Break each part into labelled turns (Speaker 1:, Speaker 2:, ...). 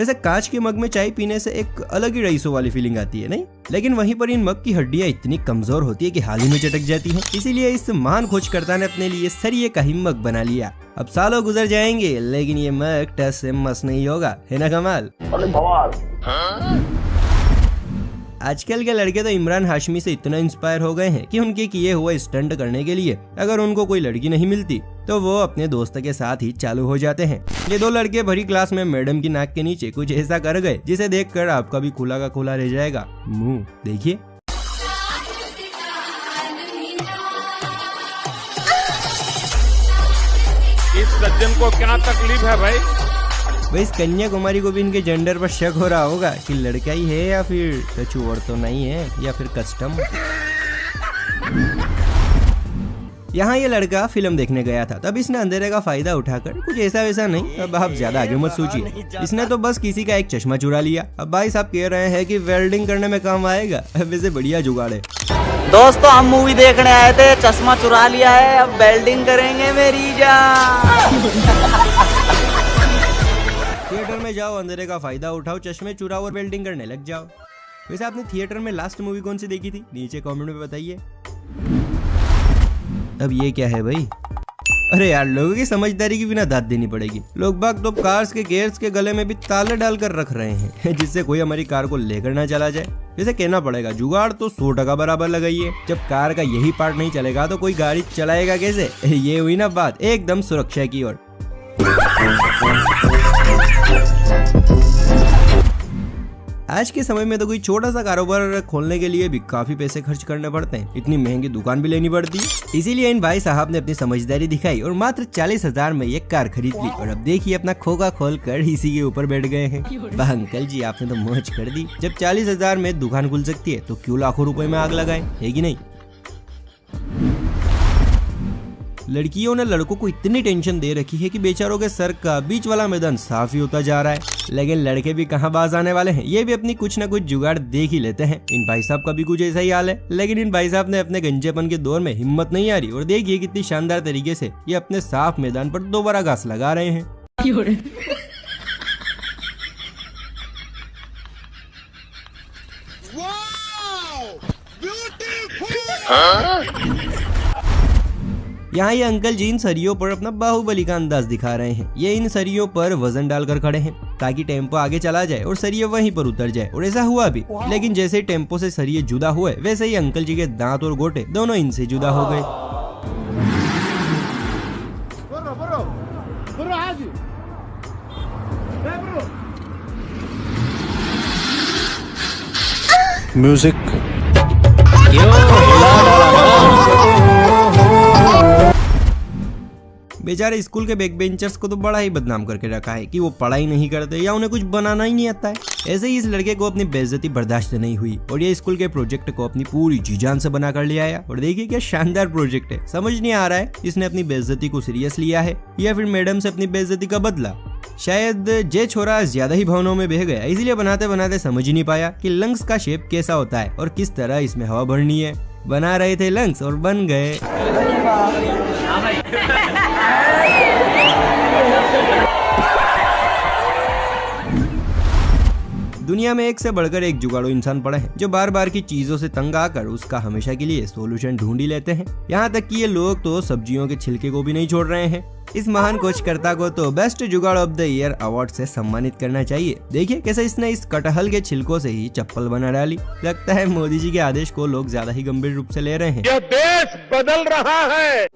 Speaker 1: वैसे कांच के मग में चाय पीने से एक अलग ही रईसों वाली फीलिंग आती है नहीं, लेकिन वहीं पर इन मग की हड्डियां इतनी कमजोर होती है कि हाल ही में चटक जाती हैं। इसीलिए इस महान खोजकर्ता ने अपने लिए सरिये का ही मग बना लिया। अब सालों गुजर जाएंगे लेकिन ये मग टस से मस नहीं होगा, है ना कमाल। आजकल के लड़के तो इमरान हाशमी से इतना इंस्पायर हो गए हैं कि उनके किए हुए स्टंट करने के लिए अगर उनको कोई लड़की नहीं मिलती तो वो अपने दोस्त के साथ ही चालू हो जाते हैं। ये दो लड़के भरी क्लास में मैडम की नाक के नीचे कुछ ऐसा कर गए जिसे देखकर आपका भी खुला का खुला रह जाएगा मुंह। देखिए
Speaker 2: इस सज्जन को क्या तकलीफ है भाई।
Speaker 1: वही इस कन्याकुमारी को भी इनके जेंडर पर शक हो रहा होगा कि लड़का ही है या फिर कछु और तो नहीं है या फिर कस्टम। यहाँ ये लड़का फिल्म देखने गया था, तब इसने अंधेरे का फायदा उठाकर कुछ ऐसा वैसा नहीं, अब आप ज्यादा आगे मत सोचिए, इसने तो बस किसी का एक चश्मा चुरा लिया। अब भाई साहब कह रहे हैं कि वेल्डिंग करने में काम आएगा, वैसे बढ़िया जुगाड़ है।
Speaker 3: दोस्तों हम मूवी देखने आए थे, चश्मा चुरा लिया है, अब वेल्डिंग करेंगे मेरी जान।
Speaker 1: थिएटर में जाओ, अंधेरे का फायदा उठाओ, चश्मे चुराओ और वेल्डिंग करने लग जाओ। वैसे आपने थिएटर में लास्ट मूवी कौन सी देखी थी, नीचे कमेंट में बताइए। अब ये क्या है भाई, अरे यार लोगों की समझदारी की बिना दाद देनी पड़ेगी। लोग बाग तो कार्स के गेयर्स के गले में भी ताले डालकर रख रहे हैं जिससे कोई हमारी कार को लेकर ना चला जाए। जैसे कहना पड़ेगा जुगाड़ तो 100% बराबर लगाइए। जब कार का यही पार्ट नहीं चलेगा तो कोई गाड़ी चलाएगा कैसे। ये हुई ना बात एकदम सुरक्षा की ओर। आज के समय में तो कोई छोटा सा कारोबार खोलने के लिए भी काफी पैसे खर्च करने पड़ते हैं, इतनी महंगी दुकान भी लेनी पड़ती है। इसीलिए इन भाई साहब ने अपनी समझदारी दिखाई और मात्र 40,000 में ये कार खरीद ली और अब देखिए अपना खोखा खोल कर इसी के ऊपर बैठ गए हैं। वाह अंकल जी आपने तो मौज कर दी। जब 40,000 में दुकान खुल सकती है तो क्यों लाखों रुपए में आग लगाए, है कि नहीं। लड़कियों ने लड़कों को इतनी टेंशन दे रखी है कि बेचारों के सर का बीच वाला मैदान साफ ही होता जा रहा है। लेकिन लड़के भी कहां बाज आने वाले हैं, ये भी अपनी कुछ न कुछ जुगाड़ देख ही लेते हैं। इन भाई साहब का भी कुछ ऐसा ही हाल है, लेकिन इन भाई साहब ने अपने गंजेपन के दौर में हिम्मत नहीं आ रही और देखिए कितनी शानदार तरीके से ये अपने साफ मैदान पर दोबारा घास लगा रहे हैं। यहाँ ये अंकल जी इन सरियों पर अपना बाहुबली का अंदाज दिखा रहे हैं। ये इन सरियों पर वजन डालकर खड़े हैं ताकि टेम्पो आगे चला जाए और सरिये वहीं पर उतर जाए, और ऐसा हुआ भी। लेकिन जैसे ही टेम्पो से सरिये जुदा हुए वैसे ही अंकल जी के दांत और गोटे दोनों इनसे जुदा हो गए।
Speaker 2: म्यूजिक
Speaker 1: बेचारे स्कूल के बैक बेंचर्स को तो बड़ा ही बदनाम करके रखा है कि वो पढ़ाई नहीं करते या उन्हें कुछ बनाना ही नहीं आता है। ऐसे ही इस लड़के को अपनी बेइज्जती बर्दाश्त नहीं हुई और ये स्कूल के प्रोजेक्ट को अपनी पूरी जी जान से बना कर ले आया। और देखिए क्या शानदार प्रोजेक्ट है। समझ नहीं आ रहा है इसने अपनी बेइज्जती को सीरियस लिया है या फिर मैडम से अपनी बेइज्जती का बदला। शायद जे छोरा ज्यादा ही भावनाओं में बह गया, इसलिए बनाते बनाते समझ ही नहीं पाया कि लंग्स का शेप कैसा होता है और किस तरह इसमें हवा भरनी है। बना रहे थे लंग्स और बन गए। दुनिया में एक से बढ़कर एक जुगाड़ू इंसान पड़ा है जो बार बार की चीजों से तंग आकर उसका हमेशा के लिए सॉल्यूशन ढूंढ ही लेते हैं। यहाँ तक कि ये लोग तो सब्जियों के छिलके को भी नहीं छोड़ रहे हैं। इस महान खोजकर्ता को तो बेस्ट जुगाड़ ऑफ द ईयर अवार्ड से सम्मानित करना चाहिए। देखिए कैसे इसने इस कटहल के छिलकों से ही चप्पल बना डाली। लगता है मोदी जी के आदेश को लोग ज्यादा ही गंभीर रूप से ले रहे हैं।
Speaker 2: यह देश बदल रहा है।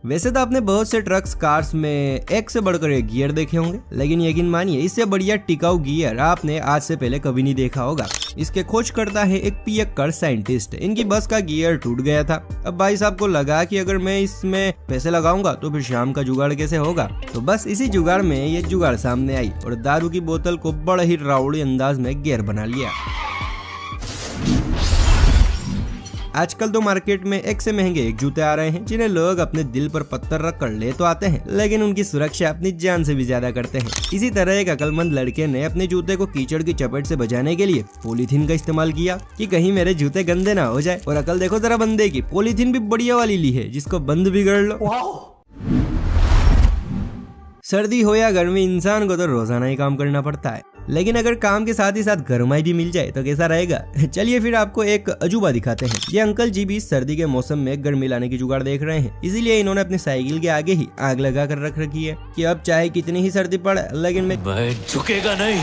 Speaker 1: वैसे तो आपने बहुत से ट्रक्स कार्स में एक से बढ़कर एक गियर देखे होंगे, लेकिन यकीन मानिए इससे बढ़िया टिकाऊ गियर आपने आज से पहले कभी नहीं देखा होगा। इसके खोज करता है एक पियक्कड़ साइंटिस्ट। इनकी बस का गियर टूट गया था। अब भाई साहब को लगा कि अगर मैं इसमें पैसे लगाऊंगा तो फिर शाम का जुगाड़ कैसे होगा। तो बस इसी जुगाड़ में ये जुगाड़ सामने आई और दारू की बोतल को बड़ा ही राउडी अंदाज में गियर बना लिया। आजकल तो मार्केट में एक से महंगे एक जूते आ रहे हैं जिन्हें लोग अपने दिल पर पत्थर रख कर ले तो आते हैं, लेकिन उनकी सुरक्षा अपनी जान से भी ज्यादा करते हैं। इसी तरह एक अक्लमंद लड़के ने अपने जूते को कीचड़ की चपेट से बचाने के लिए पॉलीथीन का इस्तेमाल किया कि कहीं मेरे जूते गंदे ना हो जाए। और अकल देखो जरा बंदे की, पॉलीथीन भी बढ़िया वाली ली है जिसको बंद भी कर लो। सर्दी हो या गर्मी, इंसान को तो रोजाना ही काम करना पड़ता है, लेकिन अगर काम के साथ ही साथ गरमाई भी मिल जाए तो कैसा रहेगा। चलिए फिर आपको एक अजूबा दिखाते हैं। ये अंकल जी भी सर्दी के मौसम में गर्मी लाने की जुगाड़ देख रहे हैं, इसीलिए इन्होंने अपनी साइकिल के आगे ही आग लगा कर रख रखी है कि अब चाहे कितनी ही सर्दी पड़े लेकिन मैं
Speaker 4: झुकेगा नहीं।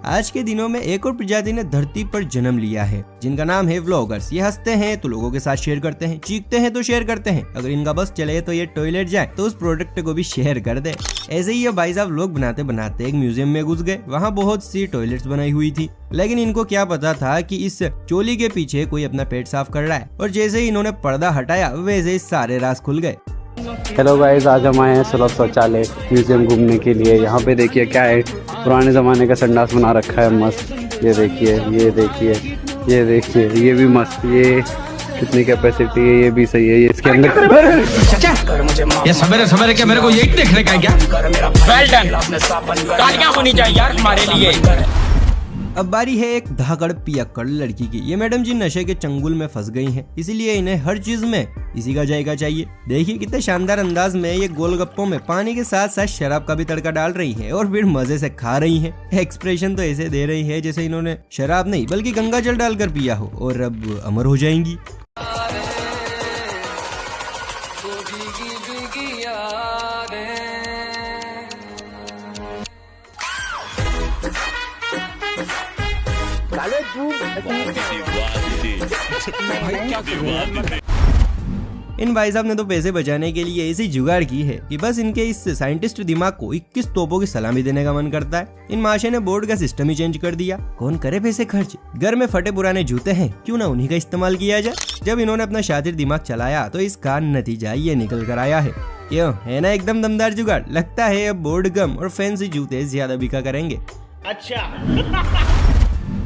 Speaker 1: आज के दिनों में एक और प्रजाति ने धरती पर जन्म लिया है, जिनका नाम है व्लॉगर्स। ये हंसते हैं तो लोगों के साथ शेयर करते हैं, चीखते हैं तो शेयर करते हैं, अगर इनका बस चले तो ये टॉयलेट जाए तो उस प्रोडक्ट को भी शेयर कर दे। ऐसे ही ये भाई साहब लोग बनाते बनाते एक म्यूजियम में घुस गए। वहाँ बहुत सी टॉयलेट्स बनाई हुई थी, लेकिन इनको क्या पता था कि इस चोली के पीछे कोई अपना पेट साफ कर रहा है, और जैसे ही इन्होंने पर्दा हटाया वैसे ही सारे राज खुल गए।
Speaker 5: हेलो गाइस, आज हम आए हैं सुलभ शौचालय म्यूजियम घूमने के लिए। यहाँ पे देखिए क्या है, पुराने ज़माने का संडास बना रखा है मस्त। ये देखिए, ये देखिए, ये देखिए, ये भी मस्त। ये कितनी कैपेसिटी है, ये भी सही है। ये इसके अंदर
Speaker 6: ये सवेरे सवेरे के मेरे को यही देखने का क्या? वेल डन, तालियां होनी चाहिए यार हमारे लिए।
Speaker 1: अब बारी है एक धाकड़ पियक्कड़ लड़की की। ये मैडम जी नशे के चंगुल में फंस गई हैं, इसीलिए इन्हें हर चीज में इसी का जायका चाहिए। देखिए कितने शानदार अंदाज में ये गोलगप्पों में पानी के साथ साथ शराब का भी तड़का डाल रही हैं और फिर मजे से खा रही हैं। एक्सप्रेशन तो ऐसे दे रही है जैसे इन्होंने शराब नहीं बल्कि गंगा जल डालकर पिया हो और अब अमर हो जाएंगी। इन भाई साहब ने तो पैसे बचाने के लिए ऐसी जुगाड़ की है कि बस इनके इस साइंटिस्ट दिमाग को 21 तोपों की सलामी देने का मन करता है। इन माशे ने बोर्ड का सिस्टम ही चेंज कर दिया। कौन करे पैसे खर्च, घर में फटे पुराने जूते हैं, क्यों ना उन्हीं का इस्तेमाल किया जाए। जब इन्होंने अपना शातिर दिमाग चलाया तो इसका नतीजा ये निकल कर आया है। क्यों, है ना एकदम दमदार जुगाड़। लगता है अब बोर्ड गम और फैंसी जूते ज्यादा बिका करेंगे। अच्छा।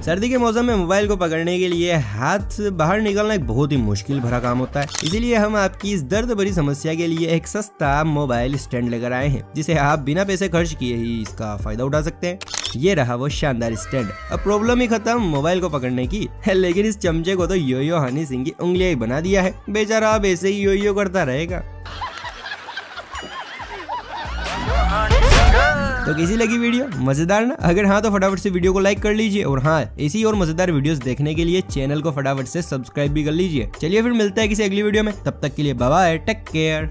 Speaker 1: सर्दी के मौसम में मोबाइल को पकड़ने के लिए हाथ से बाहर निकलना एक बहुत ही मुश्किल भरा काम होता है, इसीलिए हम आपकी इस दर्द भरी समस्या के लिए एक सस्ता मोबाइल स्टैंड लेकर आए हैं, जिसे आप बिना पैसे खर्च किए ही इसका फायदा उठा सकते हैं। ये रहा वो शानदार स्टैंड। अब प्रॉब्लम ही खत्म मोबाइल को पकड़ने की, लेकिन इस चमचे को तो यो हनी सिंह की उंगलियां ही बना दिया है। बेचारा अब ऐसे ही यो करता रहेगा। तो कैसी लगी वीडियो, मजेदार ना? अगर हाँ तो फटाफट से वीडियो को लाइक कर लीजिए, और हाँ ऐसी और मजेदार वीडियोस देखने के लिए चैनल को फटाफट से सब्सक्राइब भी कर लीजिए। चलिए फिर मिलते हैं किसी अगली वीडियो में, तब तक के लिए बाय बाय, टेक केयर।